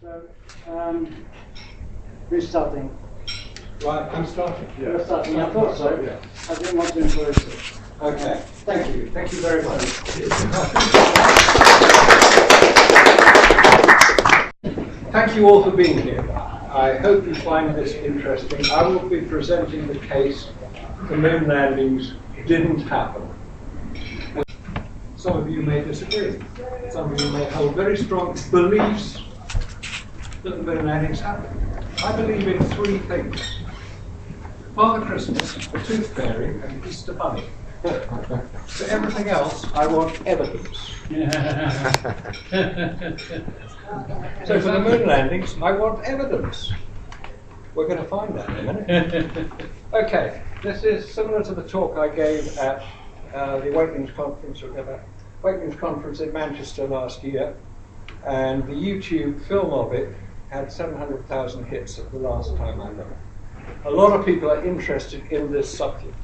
So, who's starting? Right, I'm starting. Yeah. You're starting. I thought so. Yeah. I didn't want to encourage it. Okay, thank you. Thank you very much. Thank you all for being here. I hope you find this interesting. I will be presenting the case the moon landings didn't happen. Some of you may disagree. Some of you may hold very strong beliefs that the moon landings happened. I believe in three things: Father Christmas, the Tooth Fairy, and Easter Bunny. For everything else, I want evidence. So for the moon landings, I want evidence. We're going to find that in a minute. Okay, this is similar to the talk I gave at the Awakenings Conference in Manchester last year, and the YouTube film of it had 700,000 hits at the last time I looked. A lot of people are interested in this subject.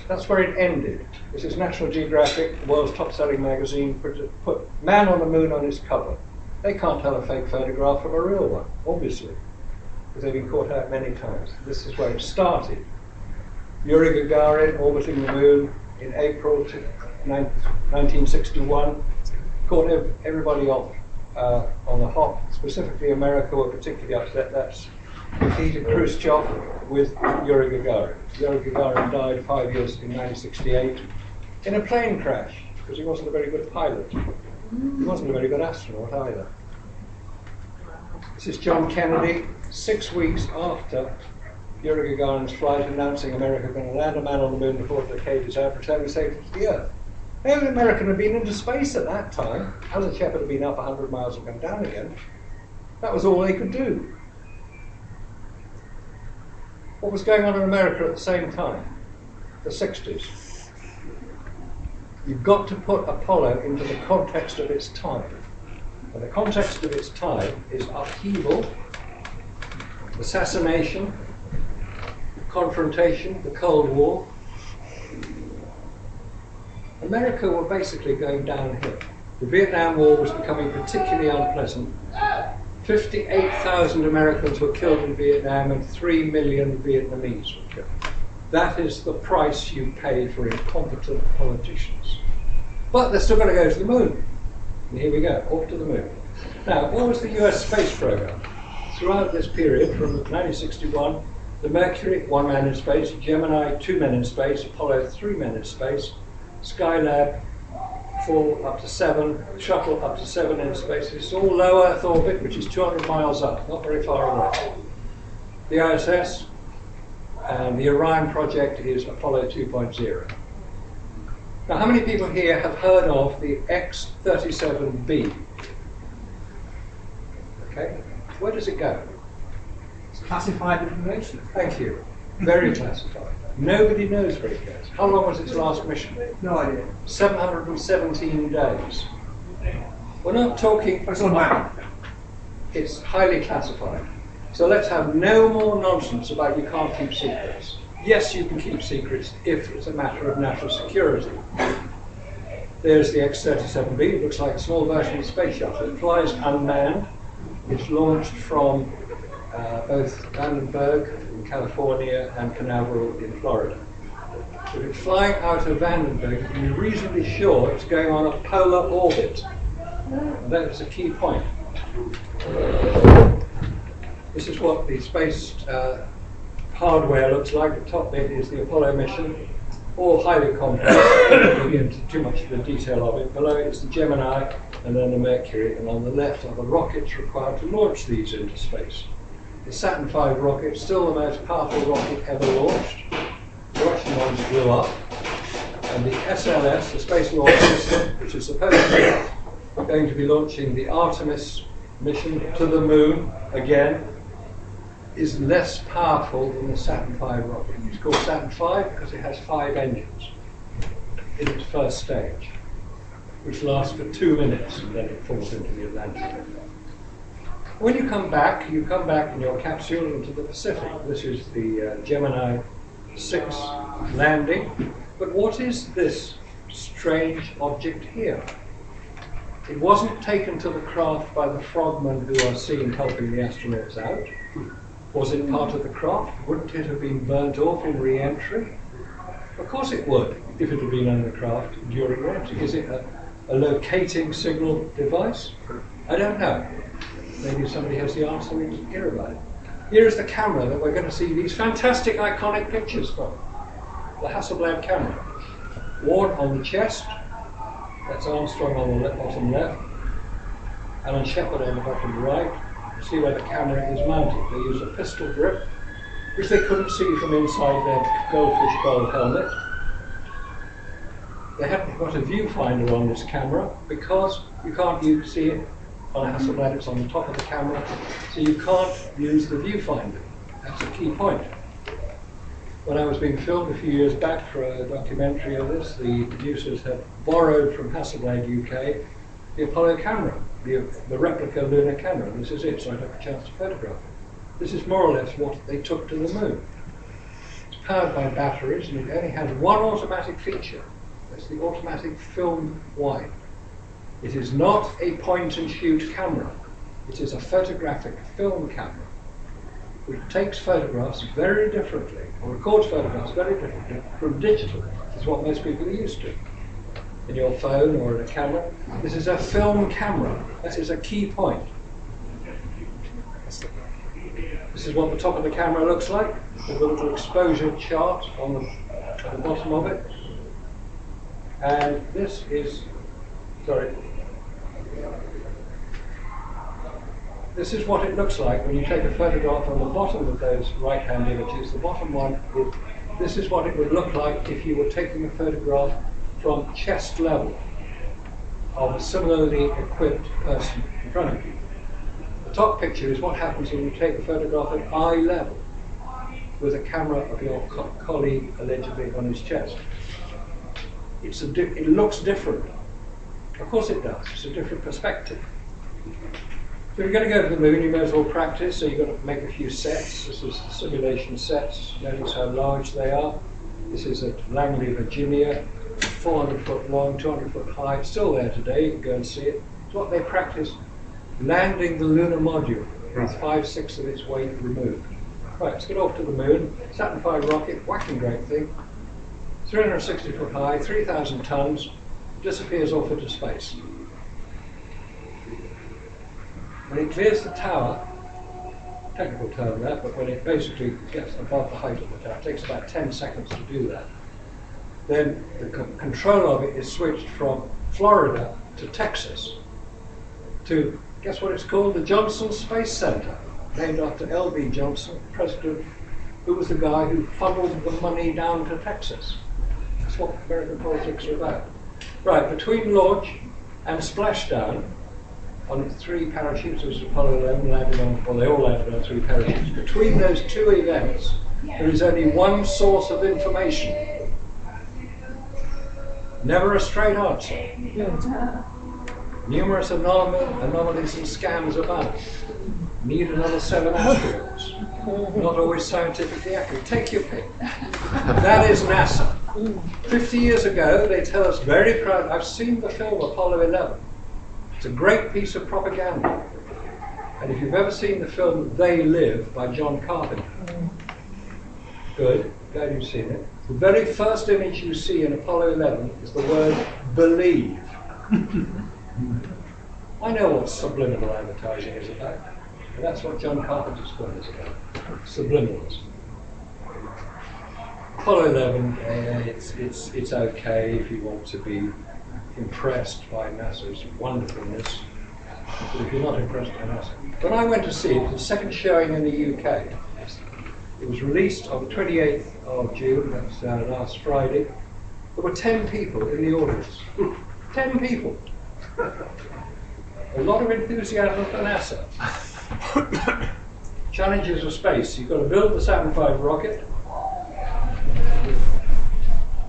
That's where it ended. This is National Geographic, the world's top-selling magazine, put Man on the Moon on its cover. They can't tell a fake photograph from a real one, obviously, because they've been caught out many times. This is where it started. Yuri Gagarin orbiting the moon in April 1961 caught everybody off on the hop. Specifically, America were particularly upset. That's defeated Khrushchev with Yuri Gagarin. Yuri Gagarin died 5 years in 1968 in a plane crash because he wasn't a very good pilot. He wasn't a very good astronaut either. This is John Kennedy, 6 weeks after Yuri Gagarin's flight, announcing America going to land a man on the moon before the decade is out, returning safely to the Earth. Every American had been into space at that time. Alan Shepard had been up 100 miles and come down again. That was all they could do. What was going on in America at the same time? The 60s. You've got to put Apollo into the context of its time. And the context of its time is upheaval, assassination, confrontation, the Cold War. America were basically going downhill. The Vietnam War was becoming particularly unpleasant. 58,000 Americans were killed in Vietnam and 3 million Vietnamese were killed. That is the price you pay for incompetent politicians. But they're still going to go to the moon. And here we go, off to the moon. Now, what was the US space program? Throughout this period, from 1961, the Mercury, 1 man in space, Gemini, 2 men in space, Apollo, 3 men in space, Skylab, 4 up to 7, Shuttle up to 7 in space. It's all low Earth orbit, which is 200 miles up, not very far away. The ISS and the Orion project is Apollo 2.0. Now, how many people here have heard of the X-37B? Okay, where does it go? It's classified information. Thank you. Very classified. Nobody knows where it goes. How long was its last mission? No idea. 717 days. We're not talking... It's on map. It's highly classified. So let's have no more nonsense about you can't keep secrets. Yes, you can keep secrets if it's a matter of national security. There's the X-37B. It looks like a small version of the space shuttle. It flies unmanned. It's launched from both Vandenberg in California and Canaveral in Florida. If it's flying out of Vandenberg, you can be reasonably sure it's going on a polar orbit. And that is a key point. This is what the space hardware looks like. The top bit is the Apollo mission, all highly complex. I won't get into too much of the detail of it. Below it is the Gemini and then the Mercury, and on the left are the rockets required to launch these into space. The Saturn V rocket, still the most powerful rocket ever launched. The Russian ones blew up. And the SLS, the Space Launch System, which is supposedly going to be launching the Artemis mission to the moon again, is less powerful than the Saturn V rocket. It's called Saturn V because it has 5 engines in its first stage, which lasts for 2 minutes and then it falls into the Atlantic. When you come back in your capsule into the Pacific. This is the Gemini 6 landing. But what is this strange object here? It wasn't taken to the craft by the frogmen who are seen helping the astronauts out. Was it part of the craft? Wouldn't it have been burnt off in re-entry? Of course it would, if it had been on the craft during re-entry. Is it a locating signal device? I don't know. Maybe somebody has the answer, we can hear about it. Here is the camera that we're going to see these fantastic iconic pictures from. The Hasselblad camera. Worn on the chest, that's Armstrong on the bottom left, Alan Shepard on the bottom right. See where the camera is mounted. They use a pistol grip, which they couldn't see from inside their goldfish bowl helmet. They haven't got a viewfinder on this camera because you can't see it on a Hasselblad, it's on the top of the camera, so you can't use the viewfinder. That's a key point. When I was being filmed a few years back for a documentary of this, the producers had borrowed from Hasselblad UK the Apollo camera, the replica lunar camera. This is it, so I took a chance to photograph it. This is more or less what they took to the moon. It's powered by batteries and it only has one automatic feature. That's the automatic film wide. It is not a point and shoot camera. It is a photographic film camera, which takes photographs very differently, or records photographs very differently from digital. This is what most people are used to. In your phone or in a camera. This is a film camera. That is a key point. This is what the top of the camera looks like, with a little exposure chart at the bottom of it. And this is, this is what it looks like when you take a photograph on the bottom of those right-hand images. The bottom one, this is what it would look like if you were taking a photograph from chest level of a similarly equipped person in front of you. The top picture is what happens when you take a photograph at eye level with a camera of your colleague allegedly on his chest. It looks different. Of course it does. It's a different perspective. So if you're going to go to the moon, you may as well practice, so you've got to make a few sets. This is the simulation sets. Notice how large they are. This is at Langley, Virginia, 400 foot long, 200 foot high. It's still there today, you can go and see it. It's what they practice landing the lunar module with 5/6 of its weight removed. Right, let's get off to the moon. Saturn V rocket, whacking great thing. 360 foot high, 3,000 tons, disappears off into space. When it clears the tower, technical term there, but when it basically gets above the height of the tower, it takes about 10 seconds to do that. Then the control of it is switched from Florida to Texas to, guess what it's called? The Johnson Space Center, named after L.B. Johnson, president, who was the guy who funneled the money down to Texas. That's what American politics are about. Right, between launch and splashdown, on 3 parachutes, as Apollo 11 landed on, well, they all landed on 3 parachutes. Between those 2 events, there is only one source of information. Never a straight answer. Numerous anomalies and scams abound. Need another 7 astronauts. Not always scientifically accurate. Take your pick. That is NASA. 50 years ago, they tell us very proud. I've seen the film Apollo 11. It's a great piece of propaganda. And if you've ever seen the film They Live by John Carpenter, good, glad you've seen it. The very first image you see in Apollo 11 is the word believe. I know what subliminal advertising is about, and that's what John Carpenter's film is about, subliminals. Apollo 11, it's okay if you want to be impressed by NASA's wonderfulness, but if you're not impressed by NASA. When I went to see it, the second showing in the UK, it was released on the 28th of June, that's last Friday. There were 10 people in the audience. 10 people. A lot of enthusiasm for NASA. Challenges of space. You've got to build the Saturn V rocket.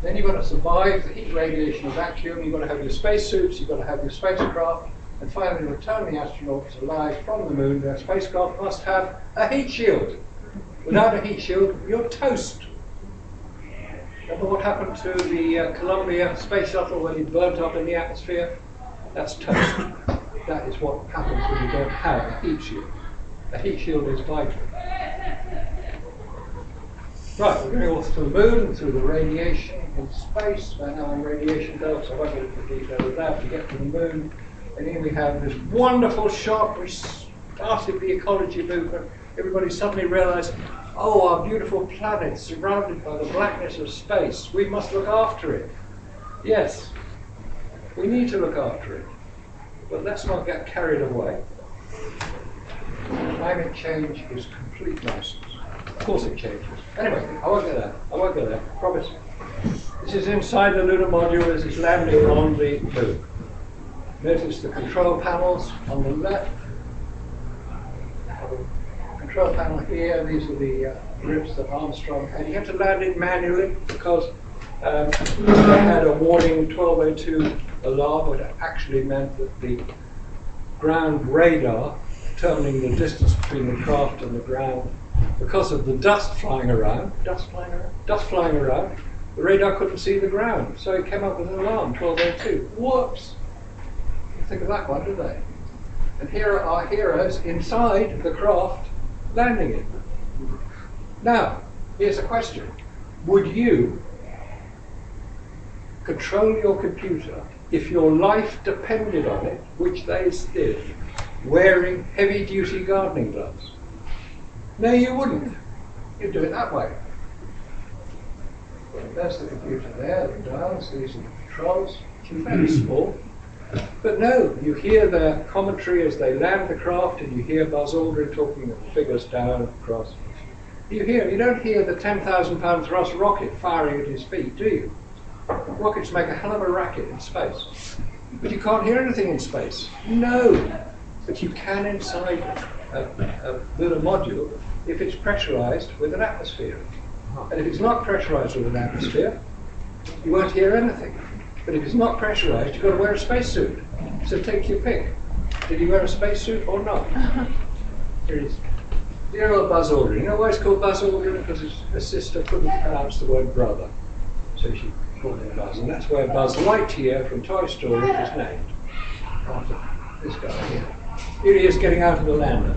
Then you've got to survive the heat radiation of vacuum. You've got to have your spacesuits. You've got to have your spacecraft. And finally, return the astronauts alive from the moon. Their spacecraft must have a heat shield. Without a heat shield, you're toast. Remember what happened to the Columbia space shuttle when it burnt up in the atmosphere? That's toast. That is what happens when you don't have a heat shield. A heat shield is vital. Right, we're going off to the moon and through the radiation in space. We're now on radiation belt, so I won't get into the detail of that. We get to the moon, and here we have this wonderful shot. We started the ecology movement. Everybody suddenly realized, oh, our beautiful planet surrounded by the blackness of space. We must look after it. Yes, we need to look after it. But let's not get carried away. Climate change is complete nonsense. Of course it changes. Anyway, I won't go there. I won't go there. Promise. This is inside the lunar module as it's landing on the moon. Notice the control panels on the left. Control panel here. These are the grips that Armstrong had. You have to land it manually because they had a warning 1202 alarm, which actually meant that the ground radar, determining the distance between the craft and the ground, because of the dust flying around, the radar couldn't see the ground, so it came up with an alarm, 1202. Whoops! You think of that one, do they? And here are our heroes inside the craft, landing it. Now, here's a question. Would you control your computer if your life depended on it, which they did, wearing heavy-duty gardening gloves? No, you wouldn't. You'd do it that way. There's the computer there, the dials, these are the controls, which are very small. But no, you hear their commentary as they land the craft, and you hear Buzz Aldrin talking the figures down across. You don't hear the 10,000-pound thrust rocket firing at his feet, do you? Rockets make a hell of a racket in space. But you can't hear anything in space. No. But you can inside a lunar module if it's pressurized with an atmosphere. And if it's not pressurized with an atmosphere, you won't hear anything. But if it's not pressurized, you've got to wear a spacesuit. So take your pick. Did he wear a spacesuit or not? Here it is. Dear old Buzz Aldrin. You know why he's called Buzz Aldrin? Because his sister couldn't pronounce the word brother. So she called him Buzz. And that's where Buzz Lightyear from Toy Story is named. After this guy here. Here he is getting out of the lander.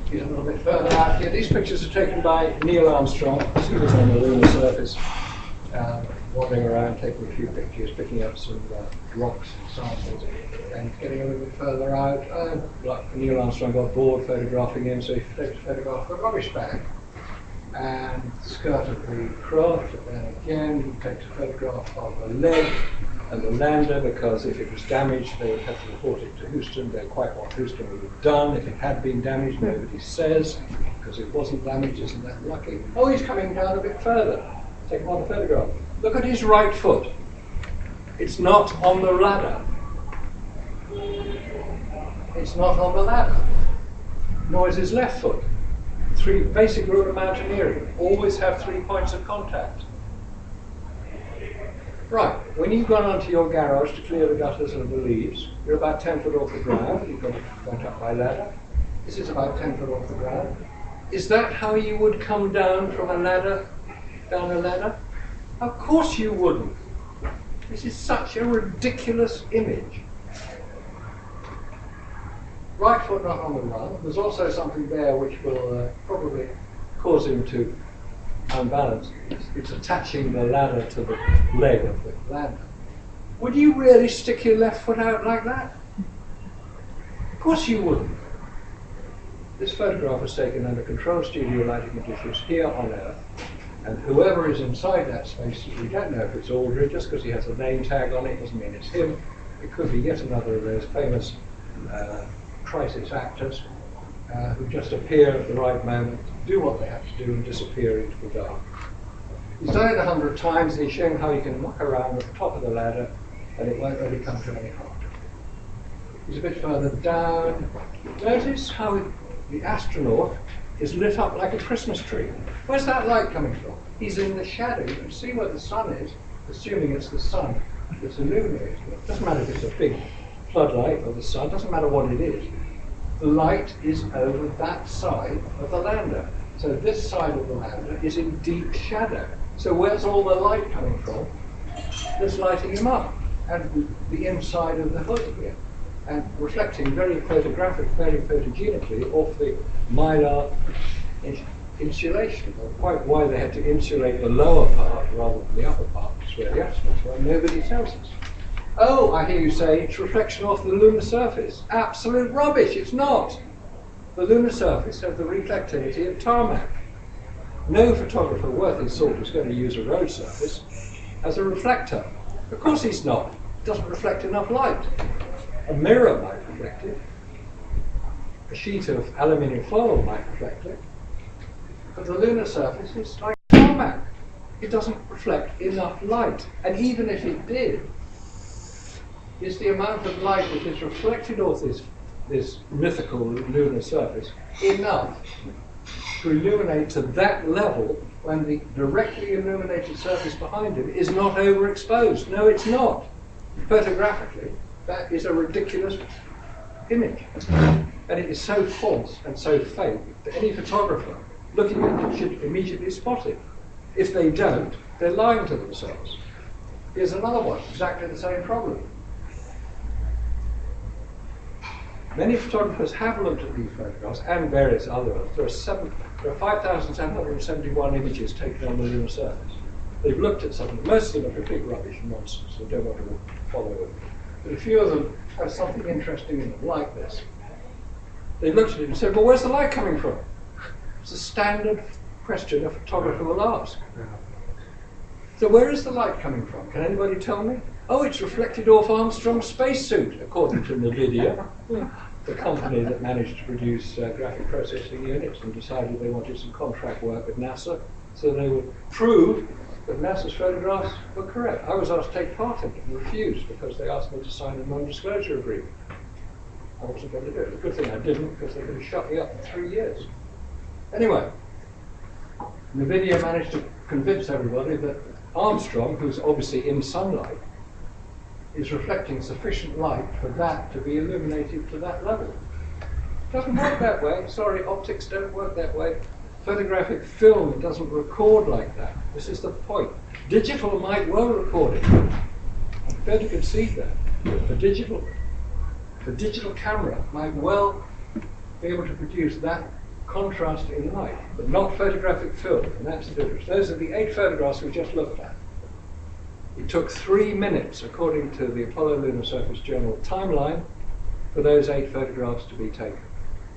He's a little bit further out here. These pictures are taken by Neil Armstrong. He was on the lunar surface, wandering around, taking a few pictures, picking up some rocks and samples, and getting a little bit further out. Like Neil Armstrong got bored photographing him, so he takes a photograph of a rubbish bag and the skirt of the craft, and then again he takes a photograph of a leg and the lander, because if it was damaged they would have to report it to Houston. They're quite what Houston would have done if it had been damaged. Nobody says, because it wasn't damaged. Isn't that lucky? Oh, he's coming down a bit further. Take another photograph. Look at his right foot. It's not on the ladder. It's not on the ladder. Nor is his left foot. Basic rule of mountaineering. Always have 3 points of contact. Right, when you've gone onto your garage to clear the gutters and the leaves, you're about 10 foot off the ground. You've got to go up by ladder. This is about 10 foot off the ground. Is that how you would come down from a ladder, down a ladder? Of course you wouldn't. This is such a ridiculous image. Right foot not on the run. There's also something there which will probably cause him to unbalance. It's attaching the ladder to the leg of the lander. Would you really stick your left foot out like that? Of course you wouldn't. This photograph was taken under controlled studio lighting conditions here on Earth, and whoever is inside that space, we don't know if it's Aldrin. Just because he has a name tag on it doesn't mean it's him. It could be yet another of those famous crisis actors who just appear at the right moment, do what they have to do, and disappear into the dark. He's done it 100 times, and he's shown how you can muck around at the top of the ladder, and it won't really come to any harm. He's a bit further down. Notice how the astronaut is lit up like a Christmas tree. Where's that light coming from? He's in the shadow. You can see where the sun is, assuming it's the sun that's illuminating it. Doesn't matter if it's a big floodlight or the sun, doesn't matter what it is. The light is over that side of the lander. So this side of the lander is in deep shadow. So where's all the light coming from that's lighting him up? and the inside of the hood here, and reflecting very photogenically off the mylar insulation. Quite why they had to insulate the lower part rather than the upper part, is where the astronauts were. Nobody tells us. Oh, I hear you say it's reflection off the lunar surface. Absolute rubbish, it's not. The lunar surface has the reflectivity of tarmac. No photographer worth his salt is going to use a road surface as a reflector. Of course he's not. It doesn't reflect enough light. A mirror might reflect it. A sheet of aluminium foil might reflect it. But the lunar surface is like tarmac. It doesn't reflect enough light. And even if it did, is the amount of light that is reflected off this mythical lunar surface enough to illuminate to that level when the directly illuminated surface behind it is not overexposed? No, it's not. Photographically, that is a ridiculous image. And it is so false and so fake that any photographer looking at it should immediately spot it. If they don't, they're lying to themselves. Here's another one, exactly the same problem. Many photographers have looked at these photographs and various other ones. There are 5,771 images taken on the lunar surface. They've looked at some of them. Most of them are complete rubbish and nonsense. They don't want to follow them. But a few of them have something interesting in them, like this. They looked at it and said, well, where's the light coming from? It's a standard question a photographer will ask. So where is the light coming from? Can anybody tell me? Oh, it's reflected off Armstrong's spacesuit, according to NVIDIA, the company that managed to produce graphic processing units and decided they wanted some contract work with NASA, so they would prove that NASA's photographs were correct. I was asked to take part in it and refused because they asked me to sign a non-disclosure agreement. I wasn't going to do it. The good thing I didn't, because they could have shut me up for 3 years. Anyway, NVIDIA managed to convince everybody that Armstrong, who's obviously in sunlight, is reflecting sufficient light for that to be illuminated to that level. It doesn't work that way. Sorry, optics don't work that way. Photographic film doesn't record like that. This is the point. Digital might well record it. I'm prepared to concede that. But the digital camera might well be able to produce that contrast in light, but not photographic film, and that's the difference. Those are the 8 photographs we just looked at. It took 3 minutes, according to the Apollo Lunar Surface Journal timeline, for those 8 photographs to be taken.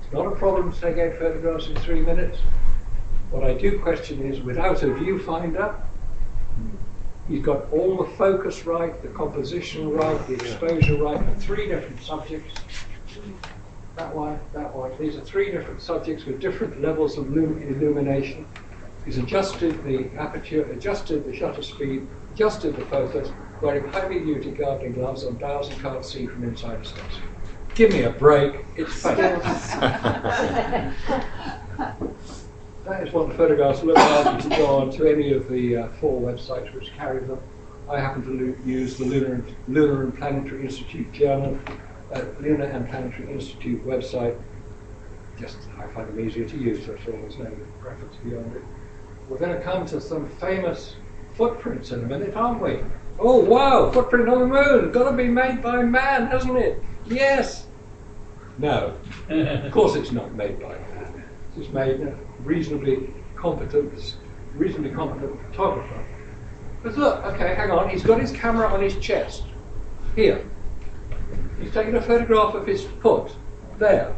It's not a problem to take 8 photographs in 3 minutes. What I do question is, without a viewfinder, he's got all the focus right, the composition right, the exposure right for 3 different subjects. That one. These are 3 different subjects with different levels of illumination. He's adjusted the aperture, adjusted the shutter speed, adjusted the focus, wearing heavy-duty gardening gloves on dials and can't see from inside a spacesuit. Give me a break, it's fake. That is what the photographs look like. You can go on to any of the 4 websites which carry them. I happen to use the Lunar and Planetary Institute Journal, Lunar and Planetary Institute website. Just, I find them easier to use, so there's no preference beyond it. We're going to come to some famous footprints in a minute, aren't we? Oh wow, footprint on the moon, got to be made by man, hasn't it? Yes. No, of course it's not made by man. It's made a reasonably competent photographer. But look, okay, hang on, he's got his camera on his chest. Here. He's taken a photograph of his foot. There.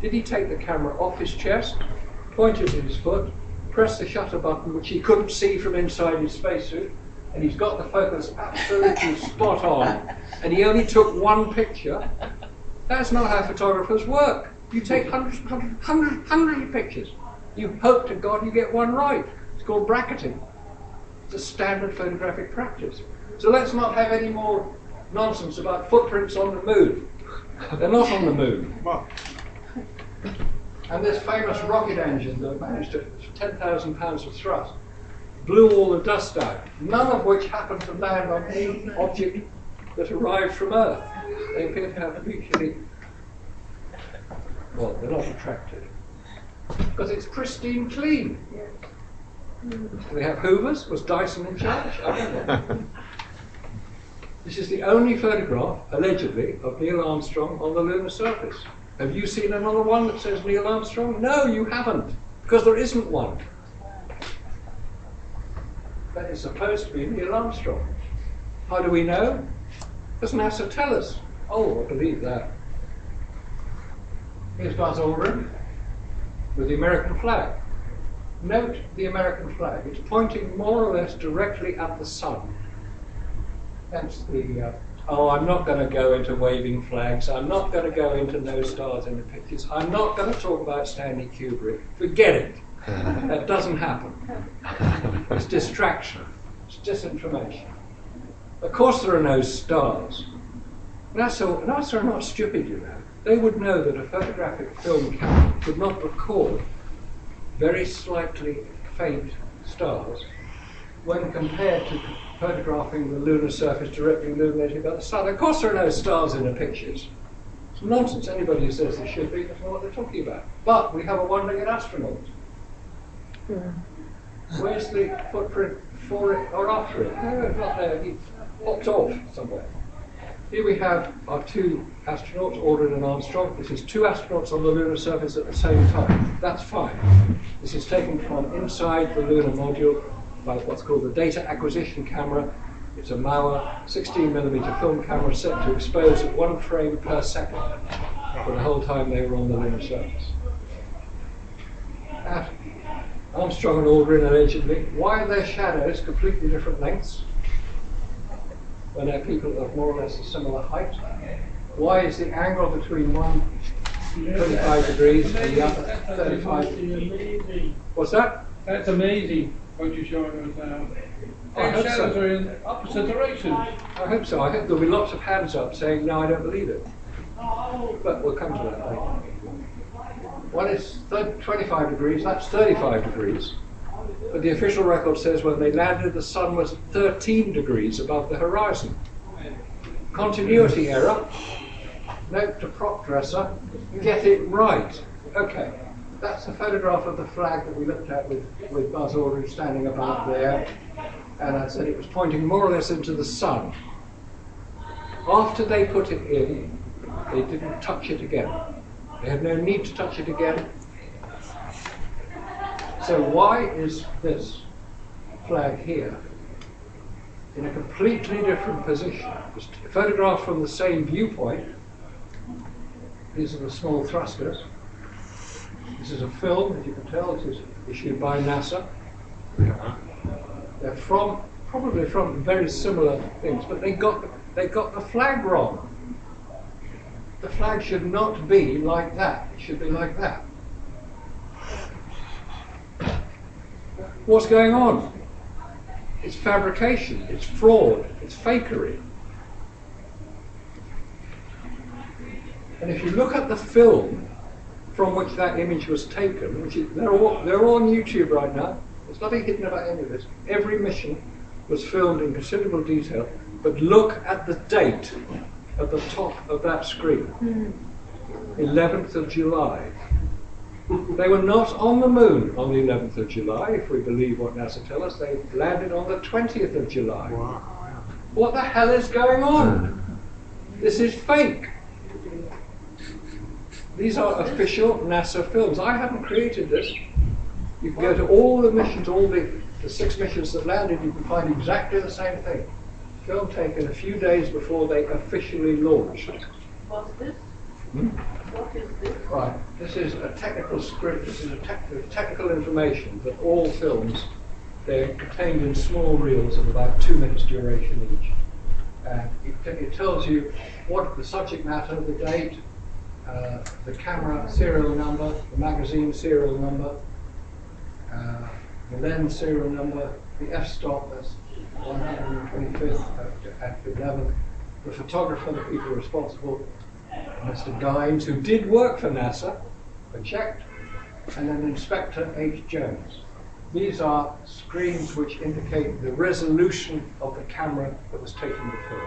Did he take the camera off his chest, pointed at his foot, pressed the shutter button, which he couldn't see from inside his spacesuit, and he's got the focus absolutely spot on, and he only took 1 picture? That's not how photographers work. You take hundreds of pictures. You hope to God you get 1 right. It's called bracketing. It's a standard photographic practice. So let's not have any more nonsense about footprints on the moon. They're not on the moon. And this famous rocket engine that managed to 10,000 pounds of thrust blew all the dust out, none of which happened to land on any object that arrived from Earth. They appear to have mutually, well, they're not attracted, because it's pristine clean. Do they have hoovers? Was Dyson in charge? I don't know. This is the only photograph, allegedly, of Neil Armstrong on the lunar surface. Have you seen another one that says Neil Armstrong? No, you haven't, because there isn't one. That is supposed to be Neil Armstrong. How do we know? Does NASA tell us? Oh, I believe that. Here's Buzz Aldrin with the American flag. Note the American flag. It's pointing more or less directly at the sun. Hence the, oh, I'm not going to go into waving flags. I'm not going to go into no stars in the pictures. I'm not going to talk about Stanley Kubrick. Forget it. That doesn't happen. It's distraction. It's disinformation. Of course there are no stars. NASA are not stupid, you know. They would know that a photographic film camera could not record very slightly faint stars when compared to photographing the lunar surface directly illuminated by the sun. Of course there are no stars in the pictures. It's nonsense. Anybody who says there should be doesn't know what they're talking about. But we have a one-legged astronaut. Where's the footprint before it or after it? No, it's not there. He popped off somewhere. Here we have our two astronauts, Aldrin and Armstrong. This is two astronauts on the lunar surface at the same time. That's fine. This is taken from inside the lunar module by what's called the data acquisition camera. It's a Mauer 16mm film camera set to expose at 1 frame per second for the whole time they were on the lunar surface. Armstrong and Aldrin allegedly. Why are their shadows completely different lengths when they're people of more or less a similar height? Why is the angle between one 35 degrees and the other 35? What's that? That's amazing what you're showing us now. I hope Shadows so. are in opposite directions. I hope so. I hope there'll be lots of hands up saying, no, I don't believe it. But we'll come to that later. One is 25 degrees, that's 35 degrees. But the official record says when they landed, the sun was 13 degrees above the horizon. Continuity error. Note to prop dresser, get it right. Okay, that's a photograph of the flag that we looked at with Buzz Aldrin standing above there. And I said it was pointing more or less into the sun. After they put it in, they didn't touch it again. They had no need to touch it again. So why is this flag here in a completely different position? It's photographed from the same viewpoint. These are the small thrusters. This is a film, as you can tell, it is issued by NASA. They're probably from very similar things, but they got the flag wrong. The flag should not be like that. It should be like that. What's going on? It's fabrication, it's fraud, it's fakery. And if you look at the film from which that image was taken, they're all on YouTube right now. There's nothing hidden about any of this. Every mission was filmed in considerable detail, but look at the date at the top of that screen. 11th of July. They were not on the moon on the 11th of July, if we believe what NASA tell us. They landed on the 20th of July. Wow. What the hell is going on? This is fake. These are official NASA films. I haven't created this. You can go to all the missions, all the 6 missions that landed, you can find exactly the same thing. Film taken a few days before they officially launched. What's this? What is this? Right, this is a technical script, this is a technical information that all films, they're contained in small reels of about 2 minutes duration each. And it tells you what the subject matter, the date, the camera serial number, the magazine serial number, the lens serial number, the f-stop, that's 125th at 11th, the photographer, the people responsible, Mr. Gines, who did work for NASA, but checked, and then Inspector H. Jones. These are screens which indicate the resolution of the camera that was taking the film.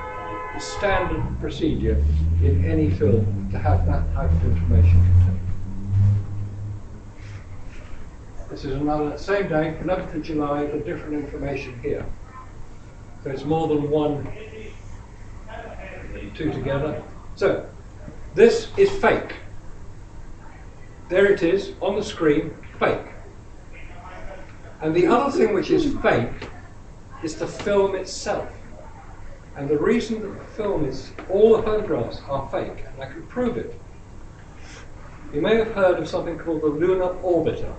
The standard procedure in any film to have that type of information contained. This is another, same day, 11th of July, but different information here. So it's more than one two together. So, this is fake. There it is on the screen, fake. And the other thing which is fake is the film itself. And the reason that the film is, all the photographs are fake, and I can prove it. You may have heard of something called the Lunar Orbiter,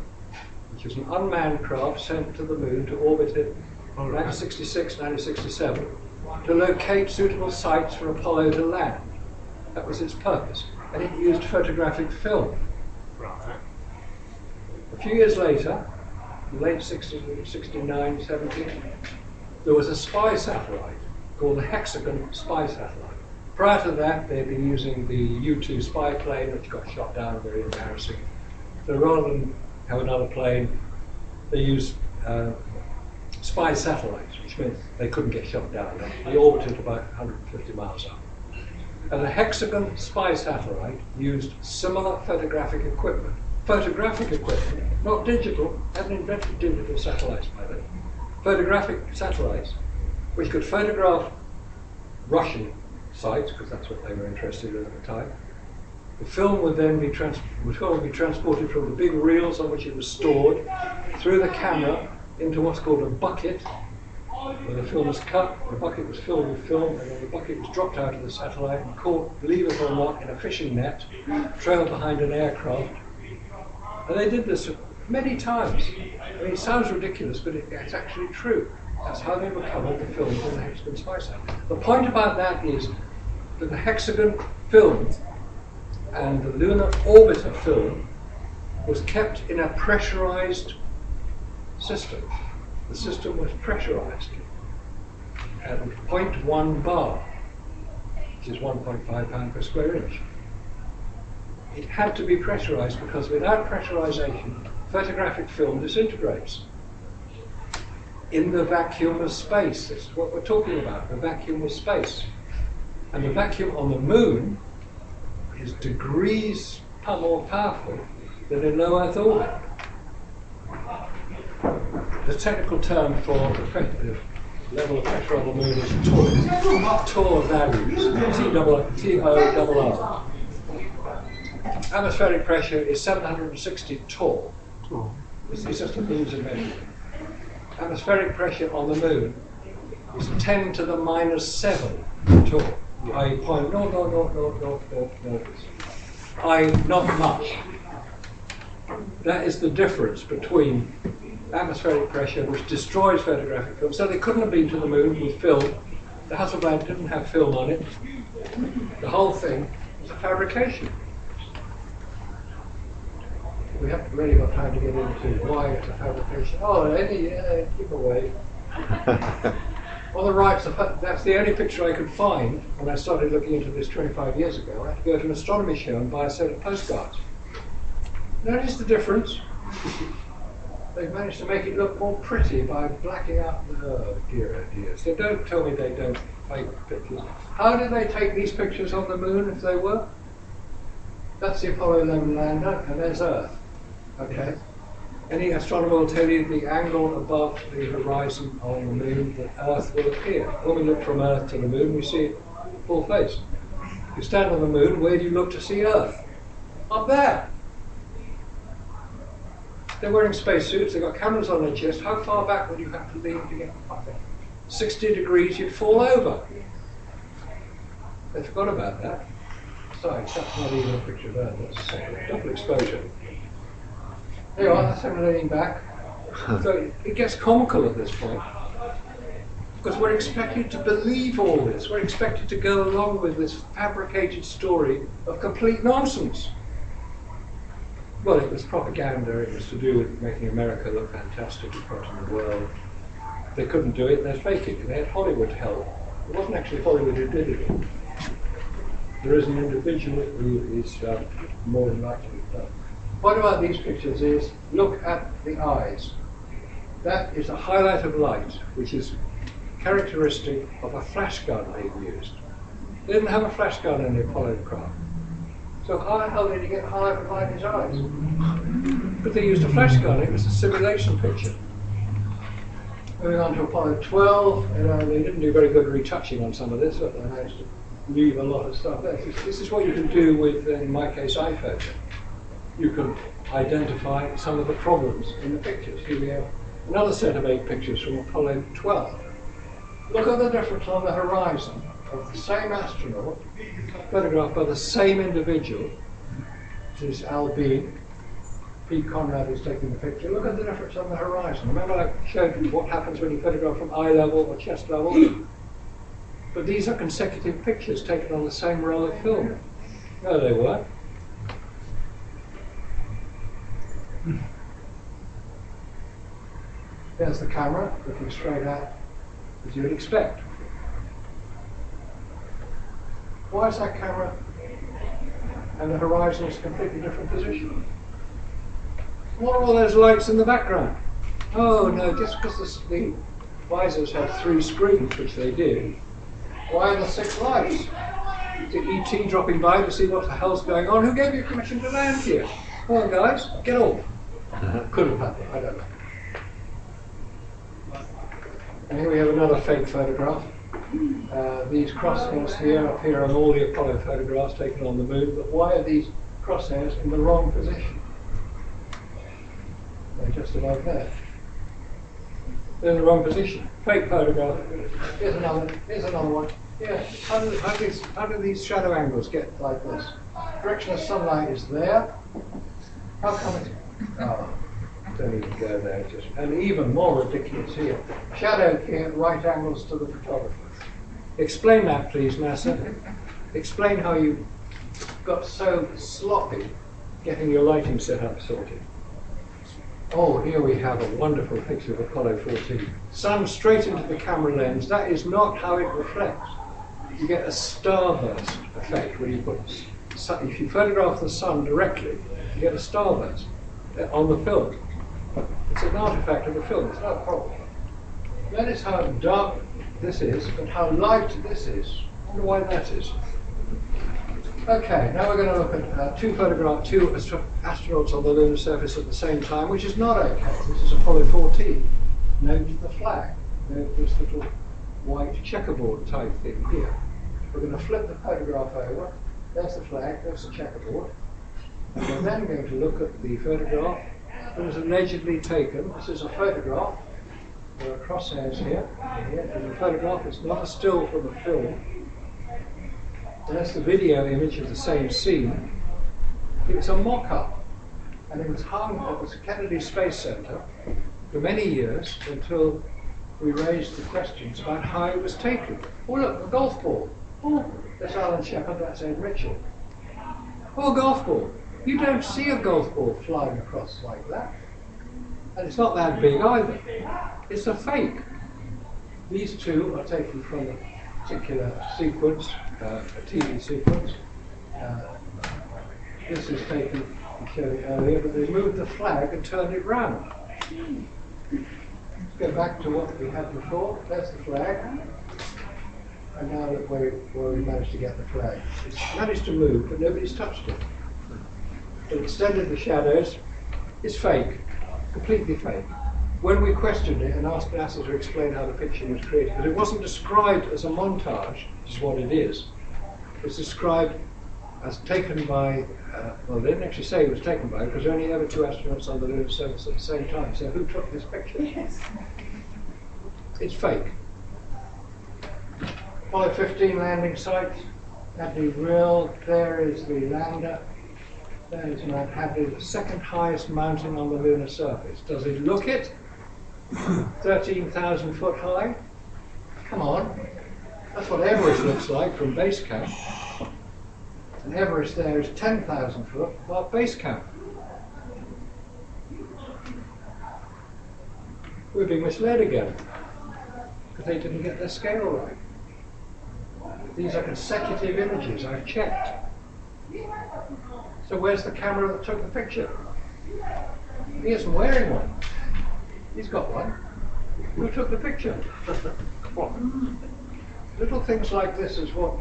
which is an unmanned craft sent to the moon to orbit it in 1966, 1967, to locate suitable sites for Apollo to land. That was its purpose. And it used photographic film. A few years later, late 69, 70, there was a spy satellite called the Hexagon spy satellite. Prior to that, they'd been using the U-2 spy plane, which got shot down, very embarrassing. So rather than have another plane, they used spy satellites, which meant they couldn't get shot down. They orbited about 150 miles up. And the Hexagon spy satellite used similar photographic equipment. Photographic equipment, not digital, hadn't invented digital satellites by then. Photographic satellites, which could photograph Russian sites, because that's what they were interested in at the time. The film would then be transported from the big reels on which it was stored through the camera into what's called a bucket, where the film was cut, the bucket was filled with film, and then the bucket was dropped out of the satellite and caught, believe it or not, in a fishing net, trailed behind an aircraft. And they did this many times. I mean, it sounds ridiculous, but it's actually true. That's how they recovered the film from the Hexagon spy satellite. The point about that is that the Hexagon film and the Lunar Orbiter film was kept in a pressurized system. The system was pressurized at 0.1 bar, which is 1.5 pound per square inch. It had to be pressurized because without pressurization, photographic film disintegrates. In the vacuum of space, this is what we're talking about, the vacuum of space. And the vacuum on the moon is degrees more powerful than in low Earth orbit. The technical term for the level of pressure on the moon is torr. Torr values, T-O-R-R. Atmospheric pressure is 760 torr. It's just a means of measurement. Atmospheric pressure on the moon is 10 to the minus 7 torr. I point not much. That is the difference between atmospheric pressure, which destroys photographic film. So they couldn't have been to the moon with film. The Hasselblad didn't have film on it. The whole thing was a fabrication. We haven't really got time to get into why it's a fabrication. Oh, keep away. On the right, that's the only picture I could find when I started looking into this 25 years ago. I had to go to an astronomy show and buy a set of postcards. Notice the difference. They've managed to make it look more pretty by blacking out the, oh dear. So don't tell me they don't take pictures. How did they take these pictures on the moon if they were? That's the Apollo 11 lander, and there's Earth. Okay. Any astronomer will tell you the angle above the horizon on the moon that Earth will appear. When we look from Earth to the moon, we see it full face. If you stand on the moon, where do you look to see Earth? Up there. They're wearing spacesuits, they've got cameras on their chest. How far back would you have to lean to get up there? 60 degrees, you'd fall over. They forgot about that. Besides, that's not even a picture of Earth, that's a double exposure. There you are, that's him leaning back. So it gets comical at this point. Because we're expected to believe all this. We're expected to go along with this fabricated story of complete nonsense. Well, it was propaganda. It was to do with making America look fantastic in front of the world. They couldn't do it, they're faking it. They had Hollywood help. It wasn't actually Hollywood who did it. There is an individual who is more than likely to. What about these pictures is, look at the eyes. That is a highlight of light, which is characteristic of a flash gun they've used. They didn't have a flash gun in the Apollo craft. So how the hell did he get highlight of light in his eyes? But they used a flash gun, it was a simulation picture. Moving on to Apollo 12, they didn't do very good retouching on some of this, but they managed to leave a lot of stuff there. This is what you can do with, in my case, iPhoto. You can identify some of the problems in the pictures. Here we have another set of 8 pictures from Apollo 12. Look at the difference on the horizon of the same astronaut, photographed by the same individual. This is Al Bean. Pete Conrad is taking the picture. Look at the difference on the horizon. Remember I showed you what happens when you photograph from eye level or chest level? But these are consecutive pictures taken on the same roll of film. No, they weren't. There's the camera looking straight out, as you would expect. Why is that camera and the horizon is a completely different position? What are all those lights in the background? Oh no, just because the visors have 3 screens, which they do, why are there 6 lights? Is it ET dropping by to see what the hell's going on? Who gave you permission to land here? Come on guys, get off. Could have happened, I don't know. And here we have another fake photograph. These crosshairs here appear on all the Apollo photographs taken on the moon, but why are these crosshairs in the wrong position? They're just about there. They're in the wrong position. Fake photograph. Here's another one. Yeah, how do these shadow angles get like this? Direction of sunlight is there. How come it's... Oh, don't even go there. And even more ridiculous here. Shadow here at right angles to the photographer. Explain that, please, NASA. Explain how you got so sloppy getting your lighting setup sorted. Oh, here we have a wonderful picture of Apollo 14. Sun straight into the camera lens. That is not how it reflects. You get a starburst effect when you put sun. If you photograph the sun directly, you get a starburst on the film. It's an artifact of the film. It's not a problem. Notice how dark this is and how light this is. I wonder why that is. Okay, now we're going to look at two astronauts on the lunar surface at the same time, which is not okay. This is Apollo 14. Note the flag. Note this little white checkerboard type thing here. We're going to flip the photograph over. There's the flag, there's the checkerboard. And we're then going to look at the photograph that was allegedly taken. This is a photograph. There are crosshairs here. Here is a photograph. It's not a still from the film. There's the video image of the same scene. It's a mock-up, and it was hung at the Kennedy Space Center for many years until we raised the questions about how it was taken. Oh look, a golf ball. Oh, that's Alan Shepard, that's Ed Mitchell. Oh, a golf ball. You don't see a golf ball flying across like that. And it's not that big either. It's a fake. These two are taken from a particular sequence, a TV sequence. This is taken, I showed it earlier, but they moved the flag and turned it round. Let's go back to what we had before. There's the flag. And now look where we managed to get the flag. It's managed to move, but nobody's touched it. It extended the shadows. It's fake, completely fake. When we questioned it and asked NASA to explain how the picture was created, because it wasn't described as a montage, which is what it is. It was described as taken by, well, they didn't actually say it was taken by, because there were only ever 2 astronauts on the lunar surface at the same time. So who took this picture? Yes. It's fake. Apollo 15 landing site, Hadley Grill, there is the lander. There is Mount Hadley, the second highest mountain on the lunar surface. Does it look it? 13,000 foot high? Come on. That's what Everest looks like from base camp. And Everest there is 10,000 foot, while base camp. We're being misled again, because they didn't get their scale right. These are consecutive images, I've checked. So where's the camera that took the picture? He isn't wearing one. He's got one. Who took the picture? Come on. Little things like this is what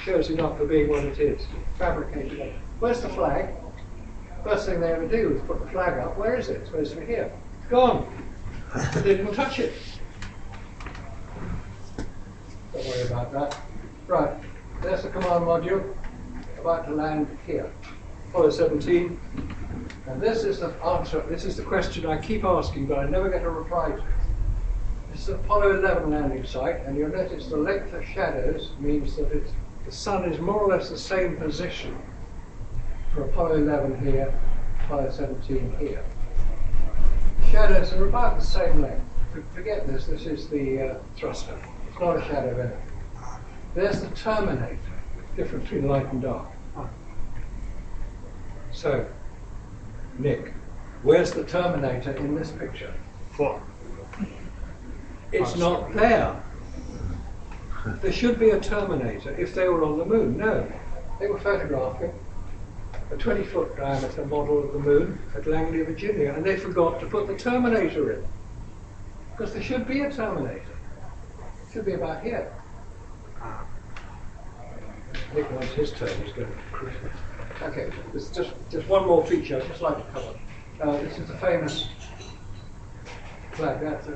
shows him up for being what it is. Fabricated. Where's the flag? First thing they ever do is put the flag up. Where is it? It's supposed to be here. It's gone. They didn't touch it. Don't worry about that. Right. There's the command module about to land here. Apollo 17. And this is the answer, this is the question I keep asking, but I never get a reply to. This is Apollo 11 landing site, and you'll notice the length of shadows means that the sun is more or less the same position for Apollo 11 here, Apollo 17 here. Shadows are about the same length. Forget this is the thruster. It's not a shadow of anything. There's the terminator, difference between light and dark. So, Nick, where's the terminator in this picture? It's not there. There should be a terminator if they were on the moon. No, they were photographing a 20-foot diameter model of the moon at Langley, Virginia, and they forgot to put the terminator in. Because there should be a terminator. It should be about here. Nick wants his turn, he's going to... Okay, there's just one more feature I'd just like to cover. This is the famous flag. That's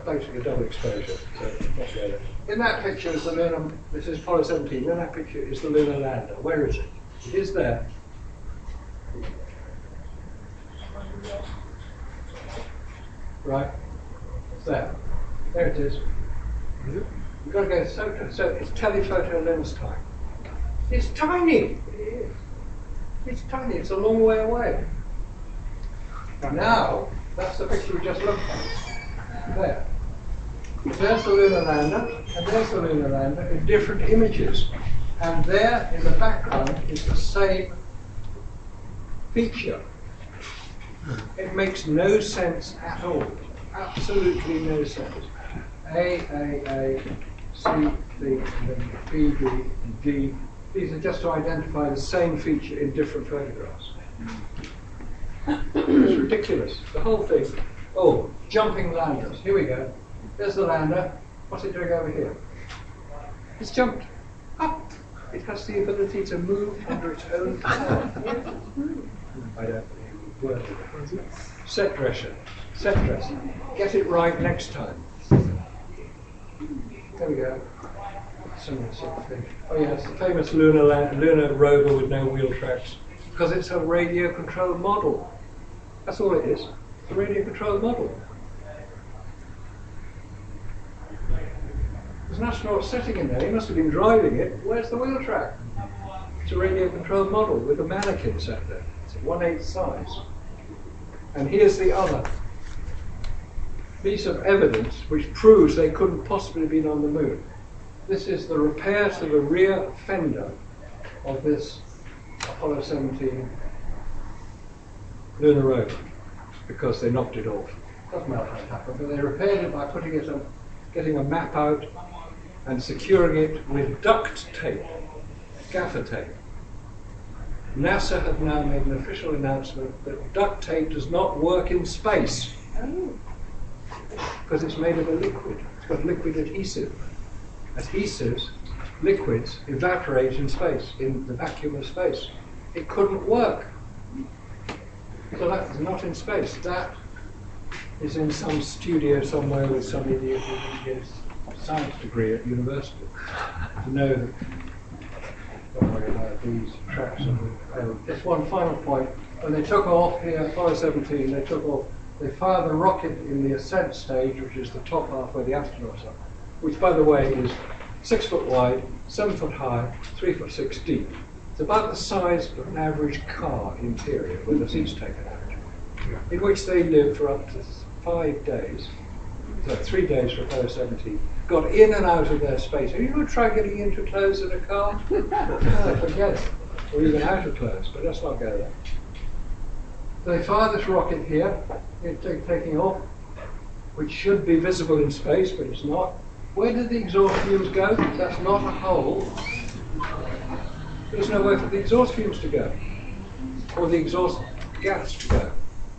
basically a double exposure. So in that picture is the lunar. This is Apollo 17. In that picture is the lunar lander. Where is it? It is there. Right. It's there. There it is. You've got to go so it's telephoto lens time. It's tiny. It is. It's tiny. It's a long way away. Now, that's the picture we just looked at. There. There's the lunar lander, and there's the lunar lander in different images. And there in the background is the same feature. It makes no sense at all. Absolutely no sense. A, C, B, B, B, and D. These are just to identify the same feature in different photographs. It's ridiculous. The whole thing. Oh, jumping landers. Here we go. There's the lander. What's it doing over here? It's jumped up. It has the ability to move under its own power. I don't word it. Set dresser. Set dresser. Get it right next time. There we go. Similar sort of thing. Oh yes, the famous lunar rover with no wheel tracks, because it's a radio-controlled model. That's all it is. It's a radio-controlled model. There's an astronaut sitting in there. He must have been driving it. Where's the wheel track? It's a radio-controlled model with a mannequin sat there. It's a 1/8 size. And here's the other piece of evidence which proves they couldn't possibly have been on the moon. This is the repair to the rear fender of this Apollo 17 lunar rover, because they knocked it off. Doesn't matter how it happened, but they repaired it by getting a map out and securing it with duct tape, gaffer tape. NASA have now made an official announcement that duct tape does not work in space because it's made of a liquid. It's got liquid adhesive. Adhesives, liquids, evaporate in space, in the vacuum of space. It couldn't work. So that's not in space. That is in some studio somewhere with some idiot who gets a science degree at university to know that. Don't worry about these tracks. Just one final point. When they took off here, Apollo 17, they took off. They fired the rocket in the ascent stage, which is the top half where the astronauts are, which, by the way, is 6 foot wide, 7 foot high, 3'6" deep. It's about the size of an average car interior with the seats taken out, in which they lived for up to 5 days. So 3 days for Apollo 17. Got in and out of their space. Have you ever tried getting into clothes in a car? No, forget it. Or even out of clothes, but let's not go there. So they fire this rocket here, it's taking off, which should be visible in space, but it's not. Where did the exhaust fumes go? That's not a hole. There's nowhere for the exhaust fumes to go, or the exhaust gas to go.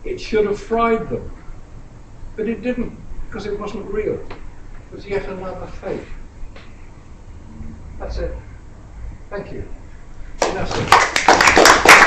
It should have fried them, but it didn't, because it wasn't real. It was yet another fake. That's it. Thank you. And that's it.